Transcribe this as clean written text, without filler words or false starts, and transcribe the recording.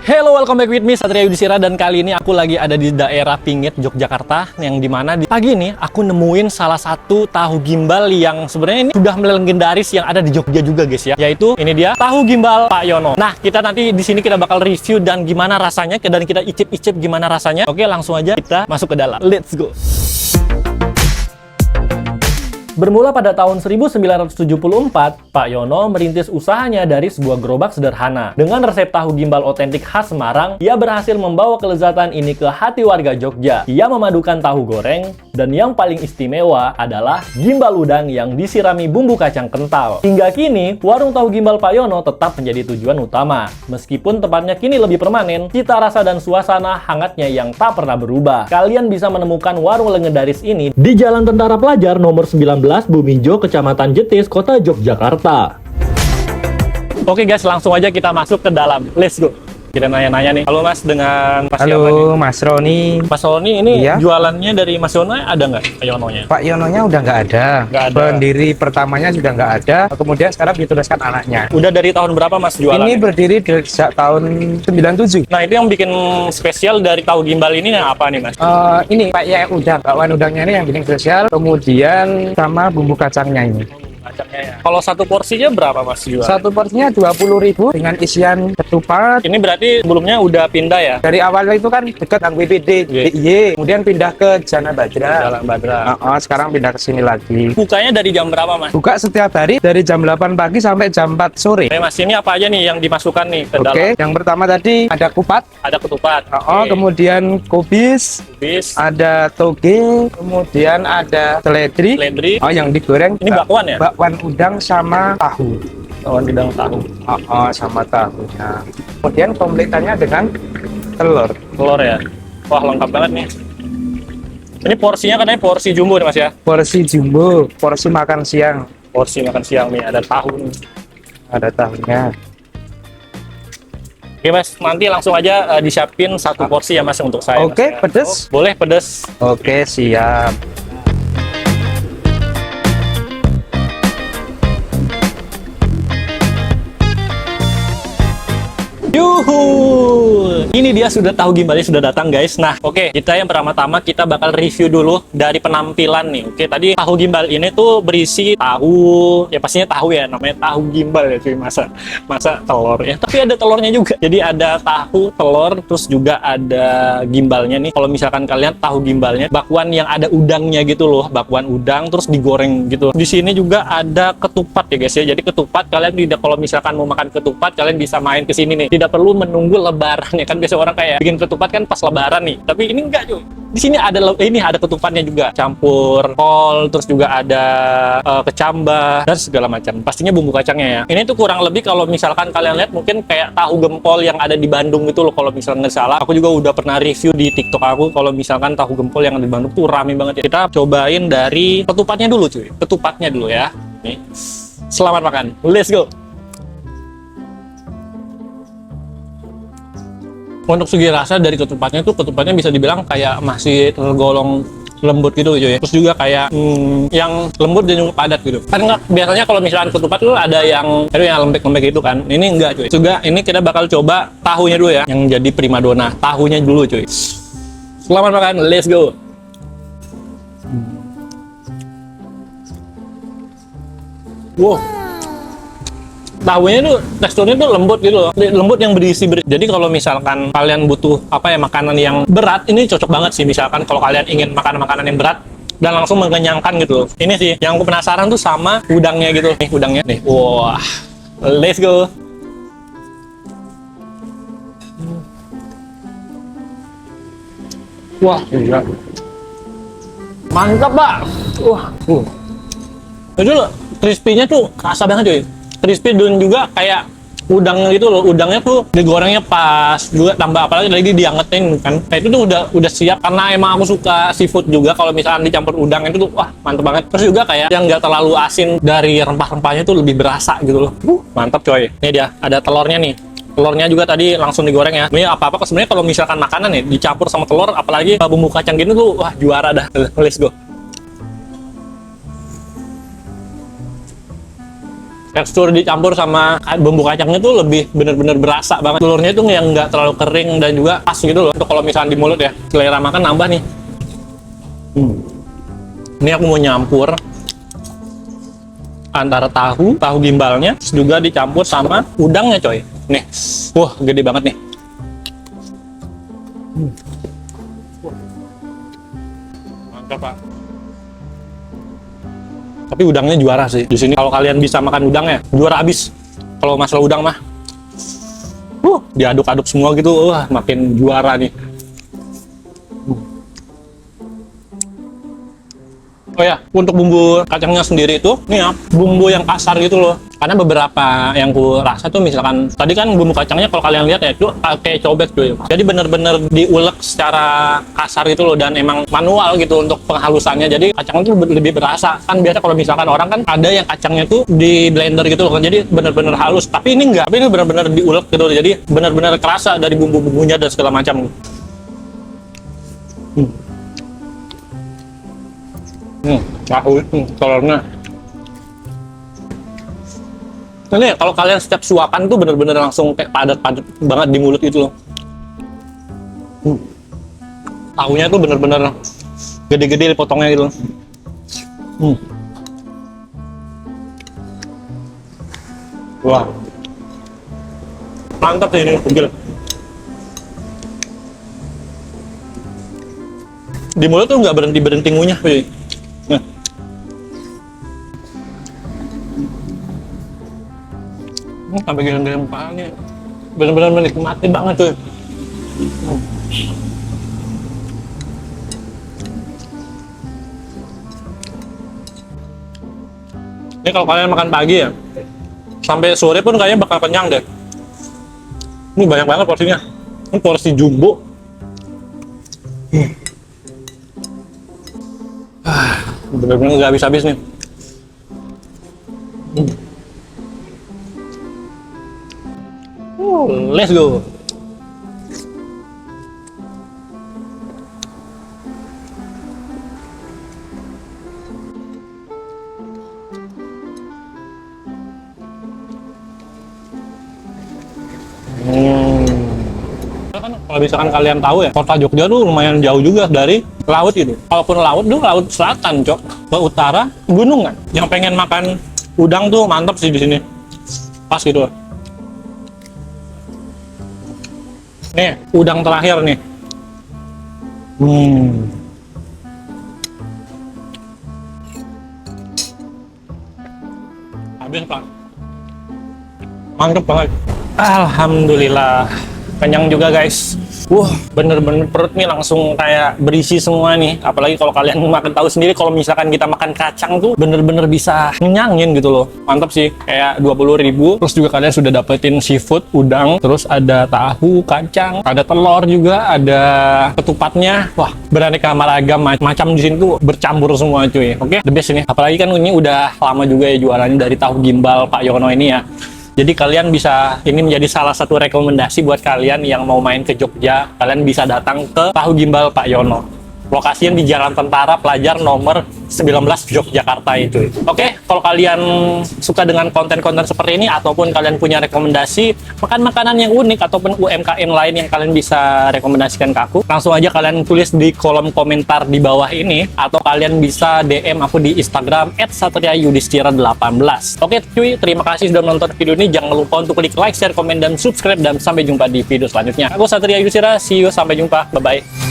Hello, welcome back with me, Satria Yudhistira, dan kali ini aku lagi ada di daerah Pingit, Yogyakarta, yang dimana di pagi ini aku nemuin salah satu tahu gimbal yang sebenarnya ini sudah legendaris yang ada di Jogja juga, guys ya, yaitu ini dia tahu gimbal Pak Yono. Nah, kita nanti di sini kita bakal review dan gimana rasanya, dan kita icip-icip gimana rasanya. Oke, langsung aja kita masuk ke dalam. Let's go. Bermula pada tahun 1974, Pak Yono merintis usahanya dari sebuah gerobak sederhana. Dengan resep tahu gimbal otentik khas Semarang, ia berhasil membawa kelezatan ini ke hati warga Jogja. Ia memadukan tahu goreng, dan yang paling istimewa adalah gimbal udang yang disirami bumbu kacang kental. Hingga kini, warung tahu gimbal Pak Yono tetap menjadi tujuan utama. Meskipun tempatnya kini lebih permanen, cita rasa dan suasana hangatnya yang tak pernah berubah. Kalian bisa menemukan warung legendaris ini di Jalan Tentara Pelajar nomor 19 Bumijo, Kecamatan Jetis, Kota Yogyakarta. Oke guys, langsung aja kita masuk ke dalam. Let's go. Kita nanya-nanya nih. Halo Mas, dengan Mas siapa nih? Halo Mas Roni. Mas Roni, ini iya, jualannya dari Mas Yono ada nggak? Pak Yononya? Pak Yononya udah nggak ada. Nggak ada. Pendiri pertamanya sudah nggak ada. Kemudian sekarang dituliskan anaknya. Udah dari tahun berapa Mas jualannya? Ini berdiri dari sejak tahun 97. Nah, itu yang bikin spesial dari tahu gimbal ini apa nih Mas? Ini kayak udang. Bakwan udangnya ini yang bikin spesial. Kemudian sama bumbu kacangnya ini. Kacangnya ya. Kalau satu porsinya berapa Mas jual? Satu porsinya 20.000 dengan isian ketupat. Ini berarti sebelumnya udah pindah ya? Dari awalnya itu kan dekat dengan BPD, DIY. Kemudian pindah ke Jana Badra. Jalan Badra. Sekarang pindah ke sini lagi. Bukanya dari jam berapa Mas? Buka setiap hari dari jam 8 pagi sampai jam 4 sore. Oke Mas, ini apa aja nih yang dimasukkan nih ke dalam? Oke, yang pertama tadi ada kupat. Ada ketupat. Kemudian kubis, Bis, ada toge, kemudian ada seledri. seledri. Yang digoreng. Ini bakwan ya? Bakwan udang sama tahu. Bakwan udang tahu. Sama tahunya. Kemudian kompletannya dengan telur. Telur ya? Wah, lengkap banget nih. Ini porsinya katanya porsi jumbo nih Mas ya? Porsi jumbo, porsi makan siang. Porsi makan siang nih, ada tahu nih. Ada tahunya. Oke Mas, nanti langsung aja disiapin satu porsi ya Mas untuk saya. Oke, Mas, ya. pedes? Boleh pedes. Oke, siap. Yuhu, ini dia sudah tahu gimbalnya sudah datang guys. Nah, oke, kita yang pertama-tama kita bakal review dulu dari penampilan nih. Oke, tadi tahu gimbal ini tuh berisi tahu, ya pastinya tahu ya, namanya tahu gimbal ya cuy, masa telur ya. Tapi ada telurnya juga. Jadi ada tahu, telur, terus juga ada gimbalnya nih. Kalau misalkan kalian tahu gimbalnya, bakwan yang ada udangnya gitu loh, bakwan udang terus digoreng gitu. Di sini juga ada ketupat ya guys ya. Jadi ketupat kalian tidak, kalau misalkan mau makan ketupat kalian bisa main ke sini nih. Tidak perlu menunggu lebaran ya kan, biasa orang kayak bikin ketupat kan pas lebaran nih, tapi ini enggak cuy. Di sini ada ketupatnya juga, campur kol, terus juga ada kecambah dan segala macam. Pastinya bumbu kacangnya ya. Ini tuh kurang lebih kalau misalkan kalian lihat mungkin kayak tahu gempol yang ada di Bandung gitu loh, kalau misalnya nggak salah. Aku juga udah pernah review di TikTok aku kalau misalkan tahu gempol yang ada di Bandung tuh rame banget ya. Kita cobain dari ketupatnya dulu cuy. Ketupatnya dulu ya. Nih. Selamat makan. Let's go. Untuk segi rasa dari ketupatnya bisa dibilang kayak masih tergolong lembut gitu ya. Terus juga kayak yang lembut dan juga padat gitu. Kan biasanya kalau misalkan ketupat tuh ada yang lembek-lembek gitu kan. Ini enggak cuy. Juga ini kita bakal coba tahunya dulu ya, yang jadi primadona. Tahunya dulu cuy. Selamat makan, let's go. Wow. Tahunya tuh teksturnya tuh lembut gitu loh, lembut yang berisi. Jadi kalau misalkan kalian butuh makanan yang berat, ini cocok banget sih. Misalkan kalau kalian ingin makan makanan yang berat dan langsung mengenyangkan gitu loh. Ini sih yang aku penasaran tuh sama udangnya gitu. Nih udangnya nih. Wah, let's go. Wah, gila. Mantap Pak. Wah, itu loh, crispy-nya tuh kerasa banget cuy. Crispy dan juga kayak udangnya gitu loh. Udangnya tuh digorengnya pas, juga tambah apalagi lagi diangetin kan. Nah itu tuh udah siap, karena emang aku suka seafood juga. Kalau misalkan dicampur udang itu tuh wah mantep banget. Terus juga kayak yang nggak terlalu asin, dari rempah-rempahnya tuh lebih berasa gitu loh. Mantap coy. Ini dia ada telurnya nih. Telurnya juga tadi langsung digoreng ya. Ini apa-apa sebenarnya kalau misalkan makanan nih dicampur sama telur, apalagi bumbu kacang gini tuh wah juara dah. Let's go. tekstur dicampur sama bumbu kacangnya tuh lebih bener-bener berasa banget. Telurnya itu yang nggak terlalu kering dan juga pas gitu loh. Untuk kalau misalnya di mulut ya, selera makan nambah nih. Ini aku mau nyampur antara tahu gimbalnya, terus juga dicampur sama udangnya coy. Nih, wah gede banget nih. Mantap pak. Tapi udangnya juara sih. Di sini kalau kalian bisa makan udang ya, juara abis. Kalau masalah udang mah, diaduk-aduk semua gitu, wah makin juara nih. Oh ya, untuk bumbu kacangnya sendiri itu, nih ya, bumbu yang kasar gitu loh. Karena beberapa yang ku rasa tuh misalkan, tadi kan bumbu kacangnya kalau kalian lihat ya, itu kayak cobek tuh. Jadi bener-bener diulek secara kasar gitu loh, dan emang manual gitu untuk penghalusannya. Jadi kacangnya tuh lebih berasa. Kan biasa kalau misalkan orang kan ada yang kacangnya tuh di blender gitu loh, kan jadi bener-bener halus. Tapi ini enggak, tapi ini bener-bener diulek gitu loh. Jadi bener-bener kerasa dari bumbu-bumbunya dan segala macam. Tahu telurnya. Ini kalau kalian setiap suapan tuh bener-bener langsung kayak padat-padat banget di mulut gitu loh. Tahunya tuh bener-bener gede-gede dipotongnya gitu. Wah, mantap sih ini, gila. Di mulut tuh nggak berhenti ngunyah, sih. Sampai giling-giling palanya, benar-benar menikmati banget tuh. Ini kalau kalian makan pagi ya, sampai sore pun kayaknya bakal kenyang deh. Ini banyak banget porsinya. Ini porsi jumbo. Bener-bener nggak habis-habis nih. Let's go. Kan kalau misalkan kalian tahu ya, kota Jogja tuh lumayan jauh juga dari laut gitu. Kalaupun laut tuh laut selatan, Cok. Ke utara gunungan. Yang pengen makan udang tuh mantap sih di sini. Pas gitu. Nih, udang terakhir nih. Habis, Pak. Mantap banget. Alhamdulillah. Kenyang juga, guys. Bener-bener perut nih langsung kayak berisi semua nih. Apalagi kalau kalian makan tahu sendiri, kalau misalkan kita makan kacang tuh bener-bener bisa ngenyangin gitu loh. Mantap sih, kayak 20.000. Terus juga kalian sudah dapetin seafood, udang, terus ada tahu, kacang, ada telur juga, ada ketupatnya. Wah, beraneka ragam macam di sini tuh bercampur semua cuy. Oke, the best ini. Apalagi kan ini udah lama juga ya jualannya dari tahu gimbal Pak Yono ini ya. Jadi kalian bisa, ini menjadi salah satu rekomendasi buat kalian yang mau main ke Jogja, kalian bisa datang ke Tahu Gimbal Pak Yono. Lokasinya di Jalan Tentara Pelajar nomor 19 Yogyakarta itu. Oke, kalau kalian suka dengan konten-konten seperti ini ataupun kalian punya rekomendasi makan makanan yang unik ataupun UMKM lain yang kalian bisa rekomendasikan ke aku, langsung aja kalian tulis di kolom komentar di bawah ini atau kalian bisa DM aku di Instagram @satriayudhistira18. Oke cuy, terima kasih sudah menonton video ini. Jangan lupa untuk klik like, share, komen, dan subscribe, dan sampai jumpa di video selanjutnya. Aku Satria Yudhistira, see you, sampai jumpa, bye-bye.